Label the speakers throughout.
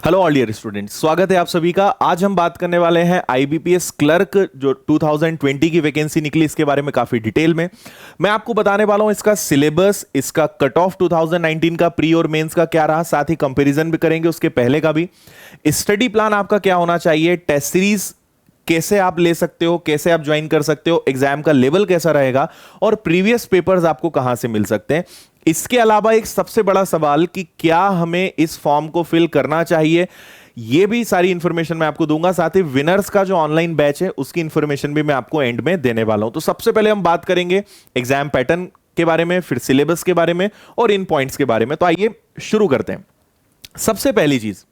Speaker 1: Hello all dear students, स्वागत है आप सभी का। आज हम बात करने वाले हैं आईबीपीएस क्लर्क जो 2020 की वैकेंसी निकली, इसके बारे में काफी डिटेल में मैं आपको बताने वाला हूं। इसका सिलेबस, इसका कट ऑफ 2019 का प्री और मेंस का क्या रहा, साथ ही कंपैरिजन भी करेंगे उसके पहले का भी। स्टडी प्लान आपका क्या होना चाहिए, टेस्ट सीरीज कैसे आप ले सकते हो, कैसे आप ज्वाइन कर सकते हो, एग्जाम का लेवल कैसा रहेगा और प्रीवियस पेपर्स आपको कहां से मिल सकते हैं। इसके अलावा एक सबसे बड़ा सवाल कि क्या हमें इस फॉर्म को फिल करना चाहिए, ये भी सारी इंफॉर्मेशन मैं आपको दूंगा। साथ ही विनर्स का जो ऑनलाइन बैच है उसकी इंफॉर्मेशन भी मैं आपको एंड में देने वाला हूं। तो सबसे पहले हम बात करेंगे एग्जाम पैटर्न के बारे में, फिर सिलेबस के बारे में और इन पॉइंट्स के बारे में। तो आइए शुरू करते हैं। सबसे पहली चीज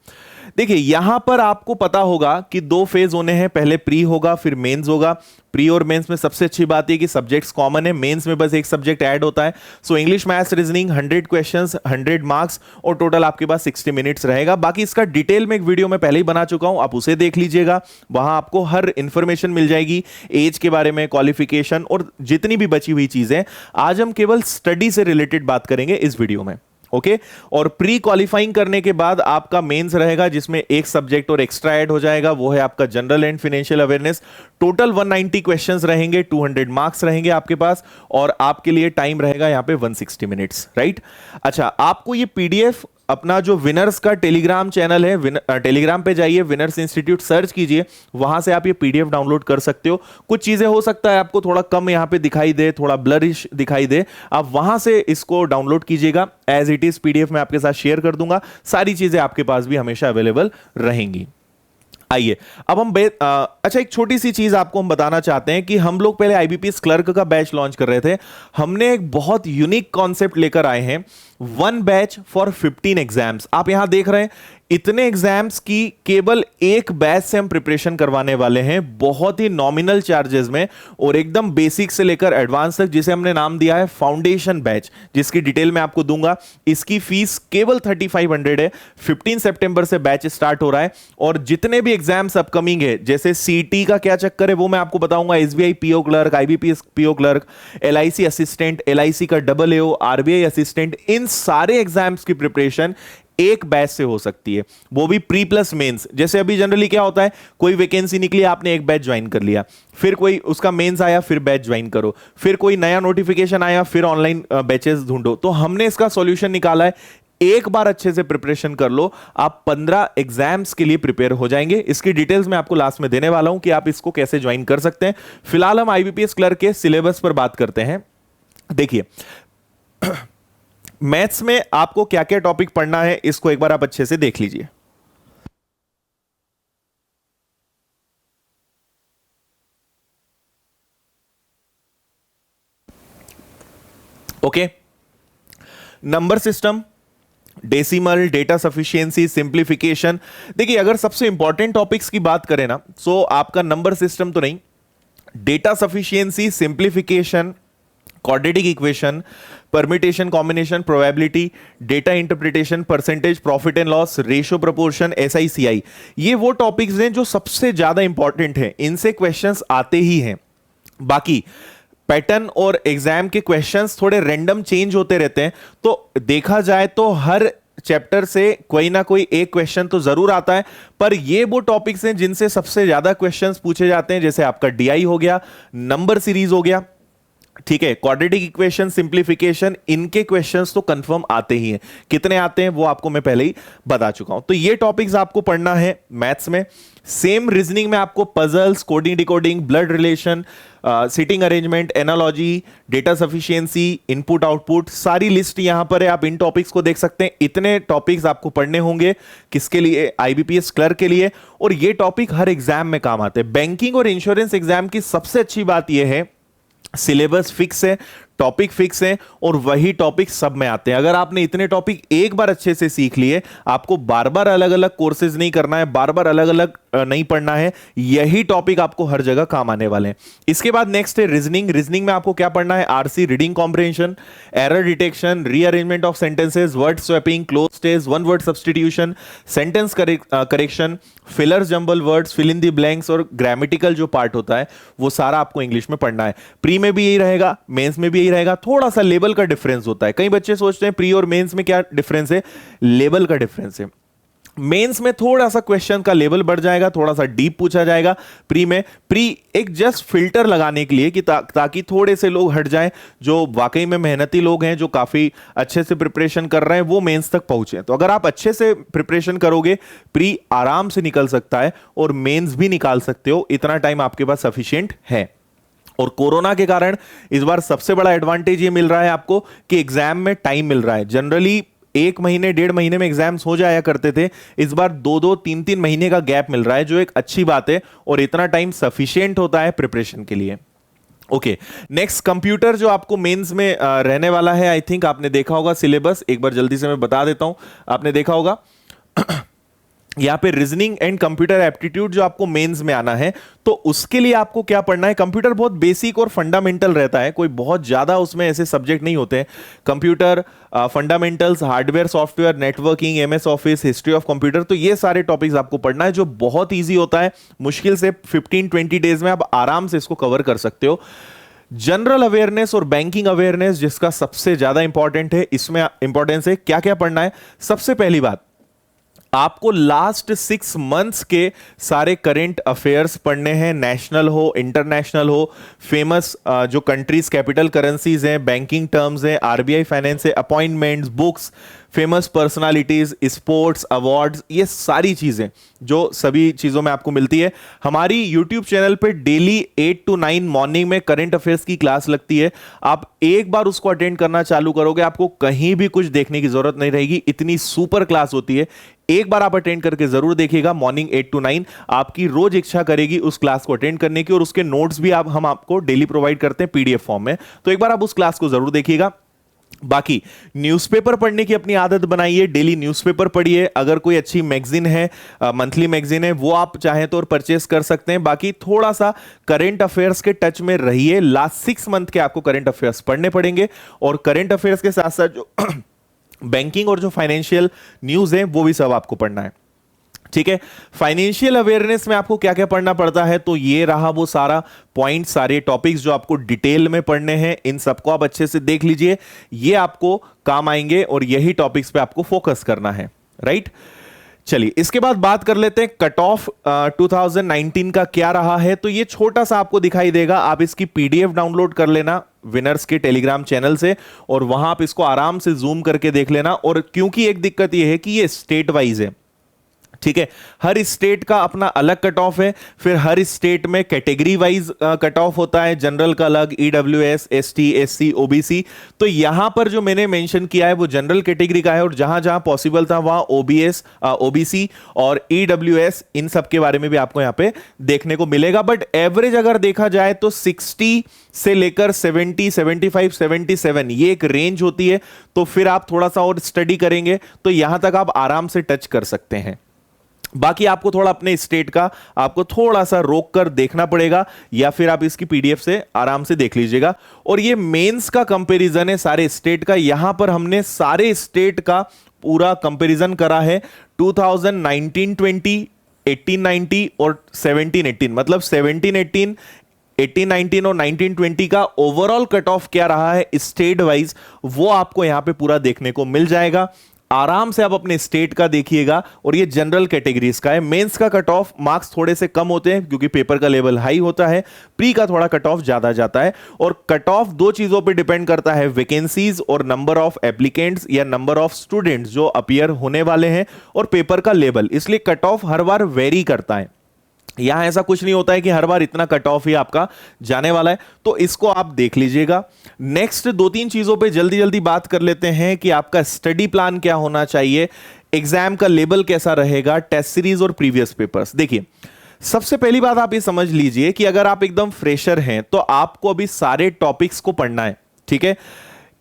Speaker 1: देखिए, यहां पर आपको पता होगा कि दो फेज होने हैं, पहले प्री होगा फिर मेंस होगा। प्री और मेंस में सबसे अच्छी बात है कि सब्जेक्ट्स कॉमन है, मेंस में बस एक सब्जेक्ट ऐड होता है। So English, maths, reasoning 100 questions 100 marks और टोटल आपके पास 60 मिनट्स रहेगा। बाकी इसका डिटेल में एक वीडियो में पहले ही बना चुका हूं, आप उसे देख लीजिएगा। वहां आपको हर इंफॉर्मेशन मिल जाएगी, एज के बारे में, क्वालिफिकेशन और जितनी भी बची हुई चीजें। आज हम केवल स्टडी से रिलेटेड बात करेंगे इस वीडियो में, ओके। और प्री क्वालिफाइंग करने के बाद आपका मेंस रहेगा जिसमें एक सब्जेक्ट और एक्स्ट्रा ऐड हो जाएगा, वो है आपका general and financial awareness. Total 190 questions रहेंगे, 200 मार्क्स रहेंगे आपके पास और आपके लिए टाइम रहेगा यहां पे 160 मिनट्स, राइट। अच्छा, आपको ये पीडीएफ अपना जो विनर्स का टेलीग्राम चैनल है, टेलीग्राम पे जाइए, विनर्स इंस्टीट्यूट सर्च कीजिए, वहां से आप ये पीडीएफ डाउनलोड कर सकते हो। कुछ चीजें हो सकता है आपको थोड़ा कम यहां पे दिखाई दे, थोड़ा ब्लरिश दिखाई दे, आप वहां से इसको डाउनलोड कीजिएगा। एज इट इज पीडीएफ मैं आपके साथ शेयर कर दूंगा, सारी चीजें आपके पास भी हमेशा अवेलेबल रहेंगी। आइए अब हम अच्छा, एक छोटी सी चीज आपको हम बताना चाहते हैं कि हम लोग पहले आईबीपीएस क्लर्क का बैच लॉन्च कर रहे थे। हमने एक बहुत यूनिक कॉन्सेप्ट लेकर आए हैं, 1 बैच फॉर 15 एग्जाम्स। आप यहां देख रहे हैं इतने एग्जाम्स की केवल एक बैच से हम प्रिपरेशन करवाने वाले हैं, बहुत ही नॉमिनल चार्जेस में और एकदम बेसिक से लेकर एडवांस तक, जिसे हमने नाम दिया है फाउंडेशन बैच, जिसकी डिटेल मैं आपको दूंगा। इसकी फीस केवल 3500 है। 15 सितंबर से बैच स्टार्ट हो रहा है और जितने भी एग्जाम्स अपकमिंग है, जैसे सीटी का क्या चक्कर है वो मैं आपको बताऊंगा, SBI PO clerk, IBPS PO clerk, LIC assistant, LIC का डबल एओ, आरबीआई असिस्टेंट, इन सारे एग्जाम्स की प्रिपरेशन एक बैच से हो सकती है, वो भी प्री प्लस मेंस। जैसे अभी जनरली क्या होता है, कोई वैकेंसी निकली, आपने एक बैच ज्वाइन कर लिया, फिर कोई उसका मेंस आया, फिर बैच ज्वाइन करो, फिर कोई नया नोटिफिकेशन आया, फिर ऑनलाइन बैचेस ढूंढो। तो हमने इसका सॉल्यूशन निकाला है, एक बार अच्छे से प्रिपरेशन कर लो, आप 15 एग्जाम्स के लिए प्रिपेयर हो जाएंगे। इसकी डिटेल्स मैं आपको लास्ट में देने वाला हूं कि आप इसको कैसे ज्वाइन कर सकते हैं। फिलहाल हम आईबीपीएस क्लर्क के सिलेबस पर बात करते हैं। देखिए, मैथ्स में आपको क्या क्या टॉपिक पढ़ना है, इसको एक बार आप अच्छे से देख लीजिए। Okay, number system, decimal, data sufficiency, simplification. देखिए, अगर सबसे इंपॉर्टेंट टॉपिक्स की बात करें ना, तो आपका नंबर सिस्टम तो नहीं, data sufficiency, simplification, quadratic equation, permutation, combination, probability, data interpretation, percentage, profit and loss, ratio, proportion, SI CI, ये वो टॉपिक्स हैं जो सबसे ज्यादा इंपॉर्टेंट हैं, इनसे क्वेश्चंस आते ही हैं। बाकी पैटर्न और एग्जाम के क्वेश्चंस थोड़े रैंडम चेंज होते रहते हैं, तो देखा जाए तो हर चैप्टर से कोई ना कोई एक क्वेश्चन तो जरूर आता है, पर ये वो टॉपिक्स हैं जिनसे सबसे ज्यादा क्वेश्चंस पूछे जाते हैं। जैसे आपका डीआई हो गया, नंबर सीरीज हो गया, ठीक है, क्वाड्रेटिक इक्वेशन, सिंप्लीफिकेशन, इनके क्वेश्चंस तो कंफर्म आते ही हैं। कितने आते हैं वो आपको मैं पहले ही बता चुका हूं। तो ये टॉपिक्स आपको पढ़ना है मैथ्स में। सेम रीजनिंग में आपको puzzles, coding decoding, blood relation, sitting arrangement, analogy, data sufficiency, input output, सारी लिस्ट यहां पर है, आप इन टॉपिक्स को देख सकते हैं। इतने टॉपिक्स आपको पढ़ने होंगे, किसके लिए, आईबीपीएस क्लर्क के लिए, और ये टॉपिक हर एग्जाम में काम आते हैं। बैंकिंग और इंश्योरेंस एग्जाम की सबसे अच्छी बात यह है, सिलेबस फिक्स है, टॉपिक फिक्स है और वही टॉपिक सब में आते हैं। अगर आपने इतने टॉपिक एक बार अच्छे से सीख लिए, आपको बार बार अलग अलग कोर्सेज नहीं करना है, बार बार अलग अलग नहीं पढ़ना है, यही टॉपिक आपको हर जगह काम आने वाले हैं। इसके बाद नेक्स्ट है रीजनिंग। रीजनिंग में आपको क्या पढ़ना है, RC, reading comprehension, error detection, rearrangement of sentences, word swapping, cloze stage, one word substitution, sentence correction, fillers, jumble words, fill in the blanks और ग्रामेटिकल जो पार्ट होता है वो सारा आपको इंग्लिश में पढ़ना है। प्री में भी यही रहेगा, मेंस में भी यही रहेगा, थोड़ा सा लेवल का डिफरेंस होता है। कई बच्चे सोचते हैं प्री और मेंस में क्या डिफरेंस है, लेवल का डिफरेंस है। मेंस में थोड़ा सा क्वेश्चन का लेवल बढ़ जाएगा, थोड़ा सा डीप पूछा जाएगा। प्री एक जस्ट फिल्टर लगाने के लिए कि ताकि थोड़े से लोग हट जाएं, जो वाकई में मेहनती लोग हैं, जो काफी अच्छे से प्रिपरेशन कर रहे हैं, वो मेंस तक पहुंचे। तो अगर आप अच्छे से प्रिपरेशन करोगे, प्री आराम से निकल सकता है और मेंस भी निकाल सकते हो, इतना टाइम आपके पास सफिशिएंट है। और कोरोना के कारण इस बार सबसे बड़ा एडवांटेज ये मिल रहा है आपको कि एग्जाम में टाइम मिल रहा है। जनरली 1 महीने 1.5 महीने में एग्जाम्स हो जाया करते थे, इस बार 2-2 3-3 महीने का गैप मिल रहा है, जो एक अच्छी बात है, और इतना टाइम सफिशिएंट होता है प्रिपरेशन के लिए। ओके, नेक्स्ट कंप्यूटर जो आपको मेंस में रहने वाला है, आई थिंक आपने देखा होगा सिलेबस, एक बार जल्दी से मैं बता देता हूं। आपने देखा होगा यहां पे रीजनिंग एंड कंप्यूटर एप्टीट्यूड जो आपको मेंस में आना है, तो उसके लिए आपको क्या पढ़ना है। कंप्यूटर बहुत बेसिक और फंडामेंटल रहता है, कोई बहुत ज्यादा उसमें ऐसे सब्जेक्ट नहीं होते हैं। Computer fundamentals, hardware software, networking, MS office, history of computer, तो ये सारे टॉपिक्स आपको पढ़ना है, जो बहुत ईजी होता है। मुश्किल से 15-20 डेज में आप आराम से इसको कवर कर सकते हो। जनरल अवेयरनेस और बैंकिंग अवेयरनेस जिसका सबसे ज्यादा इंपॉर्टेंट है, इसमें इंपॉर्टेंस है क्या क्या पढ़ना है। सबसे पहली बात, आपको लास्ट 6 मंथ्स के सारे करंट अफेयर्स पढ़ने हैं, नेशनल हो इंटरनेशनल हो, फेमस जो कंट्रीज कैपिटल करेंसीज हैं, बैंकिंग टर्म्स हैं, आरबीआई फाइनेंस है, appointments, books, famous personalities, sports, awards, ये सारी चीजें जो सभी चीजों में आपको मिलती है। हमारी यूट्यूब चैनल पे डेली 8 to 9 मॉर्निंग में करंट अफेयर्स की क्लास लगती है। आप एक बार उसको अटेंड करना चालू करोगे, आपको कहीं भी कुछ देखने की जरूरत नहीं रहेगी, इतनी सुपर क्लास होती है। एक बार आप अटेंड करके जरूर देखिएगा, मॉर्निंग 8 to 9। आपकी रोज इच्छा करेगी उस क्लास को अटेंड करने की, और उसके नोट्स भी हम आपको डेली प्रोवाइड करते हैं पीडीएफ फॉर्म में, तो एक बार आप उस क्लास को जरूर देखिएगा। बाकी न्यूज़पेपर पढ़ने की अपनी आदत बनाइए, डेली न्यूज़पेपर पढ़िए। अगर कोई अच्छी मैगजीन है, मंथली मैगजीन है, वो आप चाहें तो और परचेस कर सकते हैं। बाकी थोड़ा सा करंट अफेयर्स के टच में रहिए, लास्ट 6 मंथ के आपको करंट अफेयर्स पढ़ने पड़ेंगे, और करंट अफेयर्स के साथ साथ जो बैंकिंग और जो फाइनेंशियल न्यूज है, वो भी सब आपको पढ़ना है। ठीक है, फाइनेंशियल अवेयरनेस में आपको क्या क्या पढ़ना पड़ता है, तो ये रहा वो सारा पॉइंट, सारे टॉपिक्स जो आपको डिटेल में पढ़ने हैं, इन सबको आप अच्छे से देख लीजिए, ये आपको काम आएंगे, और यही टॉपिक्स पे आपको फोकस करना है। राइट, चलिए इसके बाद बात कर लेते हैं कट ऑफ 2019 का क्या रहा है। तो ये छोटा सा आपको दिखाई देगा, आप इसकी पीडीएफ डाउनलोड कर लेना विनर्स के टेलीग्राम चैनल से, और वहां आप इसको आराम से जूम करके देख लेना। और क्योंकि एक दिक्कत ये है कि ये स्टेट वाइज है, ठीक है, हर स्टेट का अपना अलग कट ऑफ है, फिर हर स्टेट में कैटेगरी वाइज कट ऑफ होता है, जनरल का अलग, ईडब्ल्यूएस, एसटी, एससी, ओबीसी। तो यहां पर जो मैंने मेंशन किया है वो जनरल कैटेगरी का है, और जहां जहां पॉसिबल था वहां ओबीएस, ओबीसी और ईडब्ल्यूएस, इन सब के बारे में भी आपको यहां पे देखने को मिलेगा। बट एवरेज अगर देखा जाए तो 60 से लेकर 70, 75, 77 ये एक रेंज होती है। तो फिर आप थोड़ा सा और स्टडी करेंगे तो यहां तक आप आराम से टच कर सकते हैं। बाकी आपको थोड़ा अपने स्टेट का आपको थोड़ा सा रोक कर देखना पड़ेगा, या फिर आप इसकी पीडीएफ से आराम से देख लीजिएगा। और ये मेंस का कंपैरिजन है सारे स्टेट का, यहां पर हमने सारे स्टेट का पूरा कंपैरिजन करा है 2019-20, 18-19 और 17-18, मतलब 17-18, 18-19 और 19-20 का ओवरऑल कट ऑफ क्या रहा है स्टेट वाइज, वो आपको यहां पे पूरा देखने को मिल जाएगा। आराम से आप अपने स्टेट का देखिएगा। और ये जनरल कैटेगरीज का है। मेंस का कट ऑफ मार्क्स थोड़े से कम होते हैं क्योंकि पेपर का लेवल हाई होता है, प्री का थोड़ा कट ऑफ ज्यादा जाता है। और कट ऑफ दो चीजों पे डिपेंड करता है, वैकेंसीज और नंबर ऑफ एप्लीकेंट्स या नंबर ऑफ स्टूडेंट्स जो अपीयर होने वाले हैं, और पेपर का लेवल, इसलिए cut of her bar very करता है। यहां ऐसा कुछ नहीं होता है कि हर बार इतना कट ऑफ ही आपका जाने वाला है, तो इसको आप देख लीजिएगा। नेक्स्ट 2-3 चीजों पे जल्दी जल्दी बात कर लेते हैं कि आपका स्टडी प्लान क्या होना चाहिए, एग्जाम का लेवल कैसा रहेगा, टेस्ट सीरीज और प्रीवियस पेपर्स। देखिए, सबसे पहली बात आप ये समझ लीजिए कि अगर आप एकदम फ्रेशर हैं तो आपको अभी सारे टॉपिक्स को पढ़ना है। ठीक है,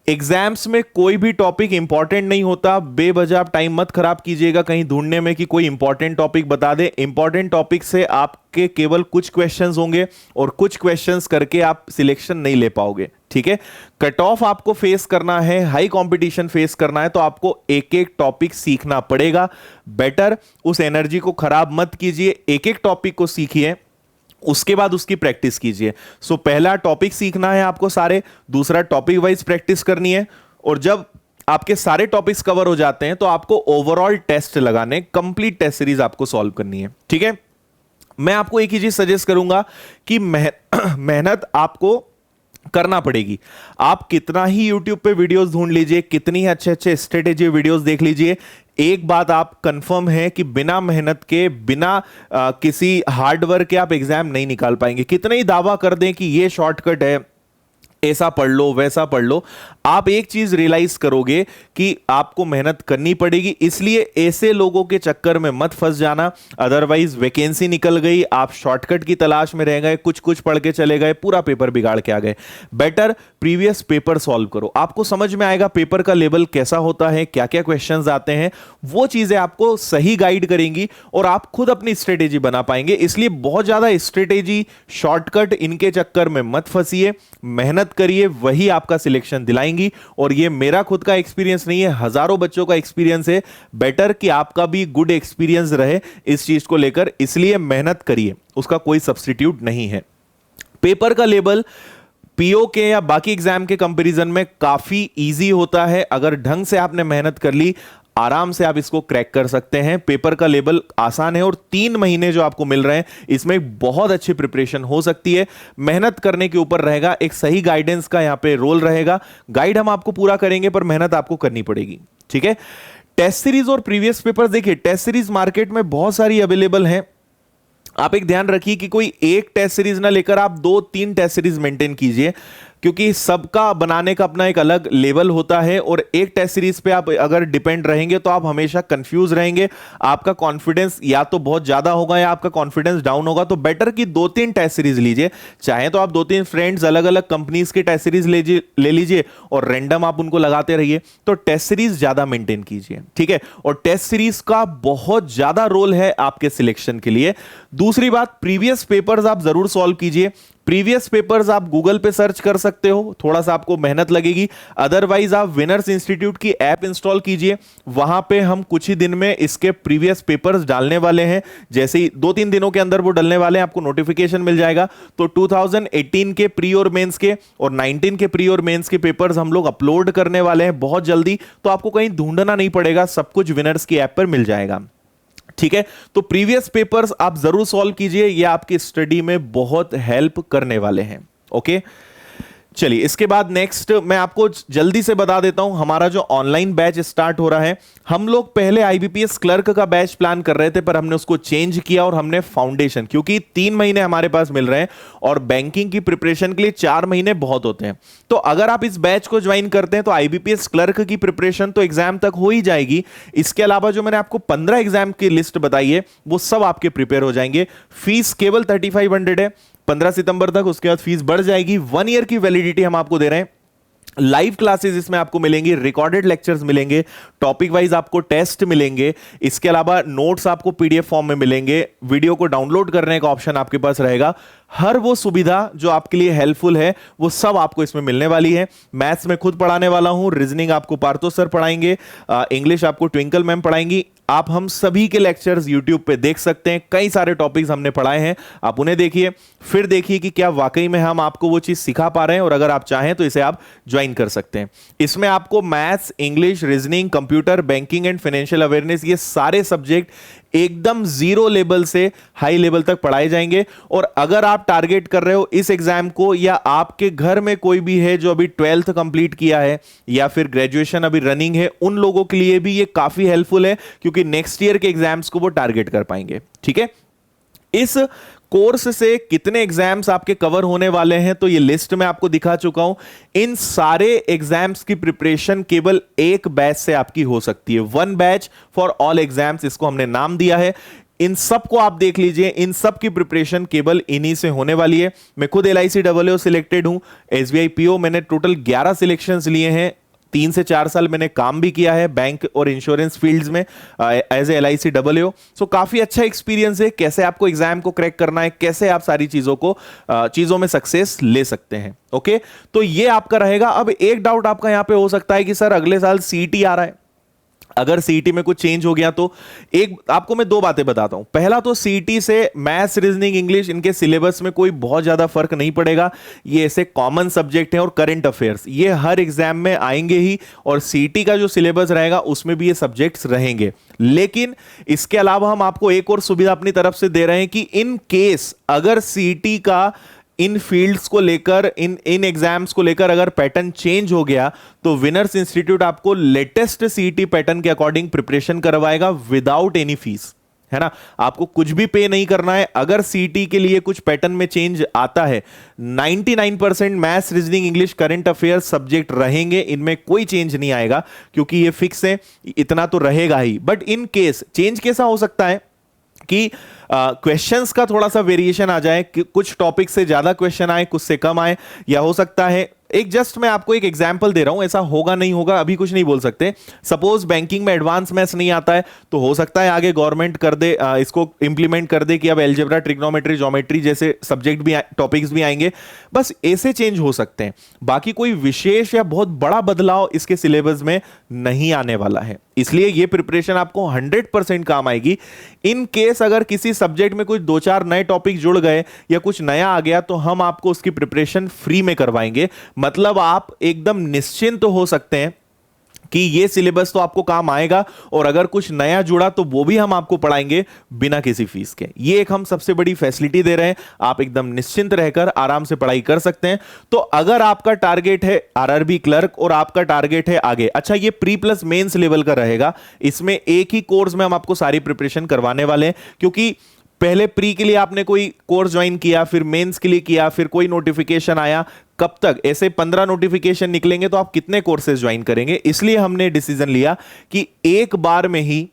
Speaker 1: एग्जाम्स में कोई भी टॉपिक इंपॉर्टेंट नहीं होता, बेवजह आप टाइम मत खराब कीजिएगा कहीं ढूंढने में कि कोई इंपॉर्टेंट टॉपिक बता दे। इंपॉर्टेंट टॉपिक से आपके केवल कुछ क्वेश्चंस होंगे, और कुछ क्वेश्चंस करके आप सिलेक्शन नहीं ले पाओगे। ठीक है, कट ऑफ आपको फेस करना है, हाई कंपटीशन फेस करना है, तो आपको एक एक टॉपिक सीखना पड़ेगा। बेटर उस एनर्जी को खराब मत कीजिए, एक एक टॉपिक को सीखिए, उसके बाद उसकी प्रैक्टिस कीजिए। सो पहला टॉपिक सीखना है आपको सारे, दूसरा टॉपिक वाइज प्रैक्टिस करनी है, और जब आपके सारे टॉपिक्स कवर हो जाते हैं तो आपको ओवरऑल टेस्ट लगाने, कंप्लीट टेस्ट सीरीज आपको सॉल्व करनी है। ठीक है, मैं आपको एक ही चीज सजेस्ट करूंगा कि मेहनत आपको करना पड़ेगी। आप कितना ही YouTube पे वीडियोस ढूंढ लीजिए, कितनी ही अच्छे अच्छे स्ट्रेटेजी वीडियोस देख लीजिए, एक बात आप कंफर्म है कि बिना मेहनत के, बिना किसी हार्ड वर्क के आप एग्जाम नहीं निकाल पाएंगे। कितना ही दावा कर दें कि ये शॉर्टकट है, ऐसा पढ़ लो वैसा पढ़ लो, आप एक चीज रियलाइज करोगे कि आपको मेहनत करनी पड़ेगी। इसलिए ऐसे लोगों के चक्कर में मत फंस जाना, अदरवाइज वैकेंसी निकल गई, आप शॉर्टकट की तलाश में रह गए, कुछ कुछ पढ़ के चले गए, पूरा पेपर बिगाड़ के आ गए। बेटर प्रीवियस पेपर सॉल्व करो, आपको समझ में आएगा पेपर का लेवल कैसा होता है, क्या क्या क्वेश्चंस आते हैं, वो चीजें आपको सही गाइड करेंगी और आप खुद अपनी स्ट्रेटेजी बना पाएंगे। इसलिए बहुत ज्यादा स्ट्रेटेजी, शॉर्टकट, इनके चक्कर में मत फंसिए, मेहनत करिए, वही आपका सिलेक्शन दिलाएंगी। और ये मेरा खुद का एक्सपीरियंस नहीं है, हजारों बच्चों का एक्सपीरियंस है। बेटर कि आपका भी गुड एक्सपीरियंस रहे इस चीज को लेकर, इसलिए मेहनत करिए, उसका कोई सब्स्टिट्यूट नहीं है। पेपर का लेवल पीओ के या बाकी एग्जाम के कंपैरिजन में काफी इजी होता है। अगर ढंग से आपने मेहनत कर ली, आराम से आप इसको क्रैक कर सकते हैं। पेपर का लेवल आसान है और 3 महीने जो आपको मिल रहे हैं, इसमें बहुत अच्छी प्रिपरेशन हो सकती है। मेहनत करने के ऊपर रहेगा, एक सही गाइडेंस का यहां पे रोल रहेगा। गाइड हम आपको पूरा करेंगे, पर मेहनत आपको करनी पड़ेगी। ठीक है, टेस्ट सीरीज और प्रीवियस पेपर देखिए, टेस्ट सीरीज मार्केट में बहुत सारी अवेलेबल हैं। आप एक ध्यान रखिए कि कोई एक टेस्ट सीरीज ना लेकर आप 2-3 टेस्ट सीरीज मेंटेन कीजिए, क्योंकि सबका बनाने का अपना एक अलग लेवल होता है और एक टेस्ट सीरीज पे आप अगर डिपेंड रहेंगे तो आप हमेशा कंफ्यूज रहेंगे, आपका कॉन्फिडेंस या तो बहुत ज्यादा होगा या आपका कॉन्फिडेंस डाउन होगा। तो बेटर कि 2-3 टेस्ट सीरीज लीजिए, चाहे तो आप 2-3 फ्रेंड्स अलग अलग कंपनीज के टेस्ट सीरीज ले लीजिए और रैंडम आप उनको लगाते रहिए। तो टेस्ट सीरीज ज्यादा मेंटेन कीजिए, ठीक है। और टेस्ट सीरीज का बहुत ज्यादा रोल है आपके सिलेक्शन के लिए। दूसरी बात, प्रीवियस पेपर्स आप जरूर सॉल्व कीजिए। प्रीवियस पेपर्स आप गूगल पे सर्च कर सकते हो, थोड़ा सा आपको मेहनत लगेगी। अदरवाइज आप विनर्स इंस्टीट्यूट की ऐप इंस्टॉल कीजिए, वहां पे हम कुछ ही दिन में इसके प्रीवियस पेपर्स डालने वाले हैं। जैसे ही 2-3 दिनों के अंदर वो डलने वाले हैं, आपको नोटिफिकेशन मिल जाएगा। तो 2018 के प्री और मेंस के और 19 के प्री और मेंस के पेपर्स हम लोग अपलोड करने वाले हैं बहुत जल्दी। तो आपको कहीं ढूंढना नहीं पड़ेगा, सब कुछ विनर्स की ऐप पर मिल जाएगा, ठीक है। तो प्रीवियस पेपर्स आप जरूर सॉल्व कीजिए, ये आपकी स्टडी में बहुत हेल्प करने वाले हैं। ओके, चलिए इसके बाद नेक्स्ट मैं आपको जल्दी से बता देता हूं, हमारा जो ऑनलाइन बैच स्टार्ट हो रहा है। हम लोग पहले आईबीपीएस क्लर्क का बैच प्लान कर रहे थे, पर हमने उसको चेंज किया और हमने फाउंडेशन, क्योंकि 3 महीने हमारे पास मिल रहे हैं और बैंकिंग की प्रिपरेशन के लिए 4 महीने बहुत होते हैं। तो अगर आप इस बैच को ज्वाइन करते हैं तो आईबीपीएस क्लर्क की प्रिपरेशन तो एग्जाम तक हो ही जाएगी। इसके अलावा जो मैंने आपको 15 एग्जाम की लिस्ट बताई है वो सब आपके प्रिपेयर हो जाएंगे। फीस केवल 3500 है 15 सितंबर तक, उसके बाद फीस बढ़ जाएगी। 1 ईयर की वैलिडिटी हम आपको दे रहे हैं। लाइव क्लासेस इसमें आपको मिलेंगी, रिकॉर्डेड लेक्चर्स मिलेंगे, टॉपिक वाइज आपको टेस्ट मिलेंगे। इसके अलावा नोट्स आपको पीडीएफ फॉर्म में मिलेंगे, वीडियो को डाउनलोड करने का ऑप्शन आपके पास रहेगा। हर वो सुविधा जो आपके लिए हेल्पफुल है वो सब आपको इसमें मिलने वाली है। मैथ्स में खुद पढ़ाने वाला हूं, रीजनिंग आपको पार्थो सर पढ़ाएंगे, इंग्लिश आपको ट्विंकल मैम पढ़ाएंगी। आप हम सभी के लेक्चर्स YouTube पे देख सकते हैं, कई सारे टॉपिक्स हमने पढ़ाए हैं, आप उन्हें देखिए, फिर देखिए कि क्या वाकई में हम आपको वो चीज सिखा पा रहे हैं। और अगर आप चाहें तो इसे आप ज्वाइन कर सकते हैं। इसमें आपको maths, English, reasoning, computer, banking and financial awareness, ये सारे सब्जेक्ट एकदम जीरो लेवल से हाई लेवल तक पढ़ाए जाएंगे। और अगर आप टारगेट कर रहे हो इस एग्जाम को, या आपके घर में कोई भी है जो अभी 12th कंप्लीट किया है या फिर ग्रेजुएशन अभी रनिंग है, उन लोगों के लिए भी ये काफी हेल्पफुल है, क्योंकि नेक्स्ट ईयर के एग्जाम्स को वो टारगेट कर पाएंगे, ठीक है। इस कोर्स से कितने एग्जाम्स आपके कवर होने वाले हैं तो ये लिस्ट में आपको दिखा चुका हूं। इन सारे एग्जाम्स की प्रिपरेशन केवल एक बैच से आपकी हो सकती है। 1 बैच फॉर ऑल एग्जाम्स, इसको हमने नाम दिया है। इन सब को आप देख लीजिए, इन सब की प्रिपरेशन केवल इन्हीं से होने वाली है। मैं खुद LIC EEO सिलेक्टेड हूं, SBI PO मैंने टोटल 11 सिलेक्शंस लिए हैं। 3 से 4 साल मैंने काम भी किया है बैंक और इंश्योरेंस फील्ड्स में एज ए LIC EEO। सो काफी अच्छा एक्सपीरियंस है, कैसे आपको एग्जाम को क्रैक करना है, कैसे आप सारी चीजों में सक्सेस ले सकते हैं। ओके, तो ये आपका रहेगा। अब एक डाउट आपका यहां पे हो सकता है कि सर अगले साल CET आ रहा है, अगर सीईटी में कुछ चेंज हो गया तो एक आपको मैं दो बातें बताता हूं। पहला तो सीईटी से मैथ्स, रीजनिंग, इंग्लिश इनके सिलेबस में कोई बहुत ज्यादा फर्क नहीं पड़ेगा। ये ऐसे कॉमन सब्जेक्ट हैं और करंट अफेयर्स ये हर एग्जाम में आएंगे ही, और सीईटी का जो सिलेबस रहेगा उसमें भी ये सब्जेक्ट्स रहेंगे। लेकिन इसके अलावा हम आपको एक और सुविधा अपनी तरफ से दे रहे हैं कि इन केस अगर सीईटी का इन फील्ड्स को लेकर, इन एग्जाम्स को लेकर अगर पैटर्न चेंज हो गया तो विनर्स इंस्टीट्यूट आपको लेटेस्ट सीईटी पैटर्न के अकॉर्डिंग प्रिपरेशन करवाएगा विदाउट एनी फीस, है ना। आपको कुछ भी पे नहीं करना है। अगर सीईटी के लिए कुछ पैटर्न में चेंज आता है, 99% maths, reasoning, English, current affairs subject रहेंगे, इनमें कोई चेंज नहीं आएगा क्योंकि ये फिक्स है, इतना तो रहेगा ही। बट इन केस चेंज कैसा हो सकता है कि क्वेश्चंस का थोड़ा सा वेरिएशन आ जाए, कि कुछ टॉपिक से ज्यादा क्वेश्चन आए, कुछ से कम आए, या हो सकता है एक जस्ट मैं आपको एक एग्जांपल दे रहा हूं, ऐसा होगा नहीं होगा अभी कुछ नहीं बोल सकते। सपोज बैंकिंग में एडवांस मैथ्स नहीं आता है तो हो सकता है आगे गवर्नमेंट कर दे, इसको इंप्लीमेंट कर दे कि अब एलजेब्रा, ट्रिग्नोमेट्री, ज्योमेट्री जैसे सब्जेक्ट भी, टॉपिक्स भी आएंगे। बस ऐसे चेंज हो सकते हैं, बाकी कोई विशेष या बहुत बड़ा बदलाव इसके सिलेबस में नहीं आने वाला है। इसलिए ये प्रिपरेशन आपको 100% काम आएगी। इन केस अगर किसी सब्जेक्ट में कुछ 2-4 नए टॉपिक जुड़ गए या कुछ नया आ गया तो हम आपको उसकी प्रिपरेशन फ्री में करवाएंगे। मतलब आप एकदम निश्चिंत हो सकते हैं कि ये सिलेबस तो आपको काम आएगा, और अगर कुछ नया जुड़ा तो वो भी हम आपको पढ़ाएंगे बिना किसी फीस के। ये एक हम सबसे बड़ी फैसिलिटी दे रहे हैं, आप एकदम निश्चिंत रहकर आराम से पढ़ाई कर सकते हैं। तो अगर आपका टारगेट है आरआरबी क्लर्क और आपका टारगेट है आगे, अच्छा ये प्री प्लस मेंस लेवल का रहेगा, इसमें एक ही कोर्स में हम आपको सारी प्रिपरेशन करवाने वाले हैं। क्योंकि पहले प्री के लिए आपने कोई कोर्स ज्वाइन किया, फिर मेंस के लिए किया, फिर कोई नोटिफिकेशन आया, कब तक ऐसे 15 नोटिफिकेशन निकलेंगे तो आप कितने कोर्सेज ज्वाइन करेंगे। इसलिए हमने डिसीजन लिया कि एक बार में ही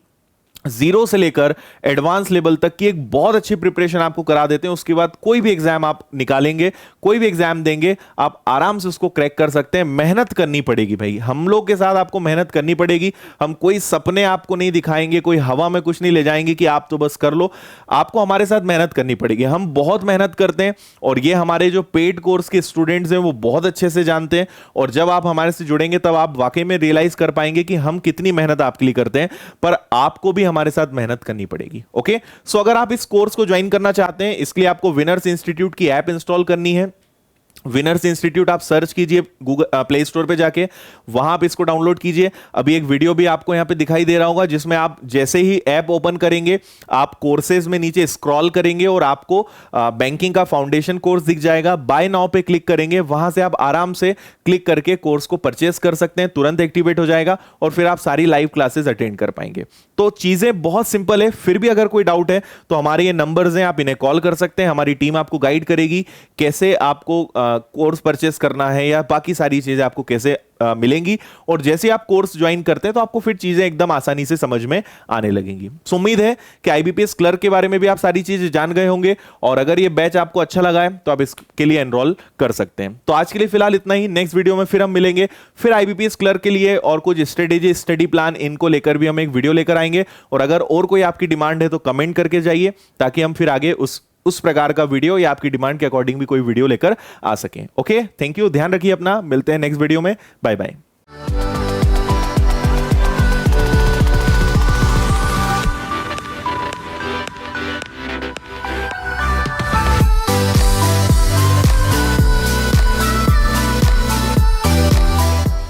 Speaker 1: 0 से लेकर एडवांस लेवल तक की एक बहुत अच्छी प्रिपरेशन आपको करा देते हैं। उसके बाद कोई भी एग्जाम आप निकालेंगे, कोई भी एग्जाम देंगे, आप आराम से उसको क्रैक कर सकते हैं। मेहनत करनी पड़ेगी भाई, हम लोग के साथ आपको मेहनत करनी पड़ेगी। हम कोई सपने आपको नहीं दिखाएंगे, कोई हवा में कुछ नहीं ले जाएंगे कि आप तो बस कर लो। आपको हमारे साथ मेहनत करनी पड़ेगी। हम बहुत मेहनत करते हैं और ये हमारे जो पेड कोर्स के स्टूडेंट्स हैं वो बहुत अच्छे से जानते हैं। और जब आप हमारे से जुड़ेंगे तब आप वाकई में रियलाइज कर पाएंगे कि हम कितनी मेहनत आपके लिए करते हैं, पर आपको भी हमारे साथ मेहनत करनी पड़ेगी। ओके, सो अगर आप इस कोर्स को ज्वाइन करना चाहते हैं, इसके लिए आपको विनर्स इंस्टीट्यूट की ऐप इंस्टॉल करनी है। विनर्स इंस्टीट्यूट आप सर्च कीजिए गूगल प्ले स्टोर पे जाके, वहां आप इसको डाउनलोड कीजिए। अभी एक वीडियो भी आपको यहां पे दिखाई दे रहा होगा जिसमें आप जैसे ही ऐप ओपन करेंगे, आप कोर्सेज में नीचे स्क्रॉल करेंगे और आपको बैंकिंग का फाउंडेशन कोर्स दिख जाएगा। बाय नाउ पे क्लिक करेंगे, वहां से आप आराम से क्लिक करके कोर्स को परचेस कर सकते हैं, तुरंत एक्टिवेट हो जाएगा और फिर आप सारी लाइव क्लासेस अटेंड कर पाएंगे। तो चीजें बहुत सिंपल है। फिर भी अगर कोई डाउट है तो हमारे ये नंबर्स हैं, आप इन्हें कॉल कर सकते हैं। हमारी टीम आपको गाइड करेगी कैसे आपको कोर्स परचेस करना है या बाकी सारी चीजें आपको कैसे मिलेंगी। और जैसे आप कोर्स ज्वाइन करते हैं तो आपको फिर चीजें एकदम आसानी से समझ में आने लगेंगी। सो उम्मीद है कि आईबीपीएस क्लर्क के बारे में भी आप सारी चीजें जान गए होंगे, और अगर ये बैच आपको अच्छा लगा है तो आप इसके लिए एनरोल कर सकते हैं। तो आज के लिए फिलहाल इतना ही। नेक्स्ट वीडियो में फिर हम मिलेंगे, फिर आईबीपीएस क्लर्क के लिए और कुछ स्ट्रेटेजी, स्टडी प्लान, इनको लेकर भी हम एक वीडियो लेकर आएंगे। और अगर और कोई आपकी डिमांड है तो कमेंट करके जाइए, ताकि हम फिर आगे उस प्रकार का वीडियो या आपकी डिमांड के अकॉर्डिंग भी कोई वीडियो लेकर आ सकें। ओके, थैंक यू, ध्यान रखिए अपना, मिलते हैं नेक्स्ट वीडियो में, बाय बाय।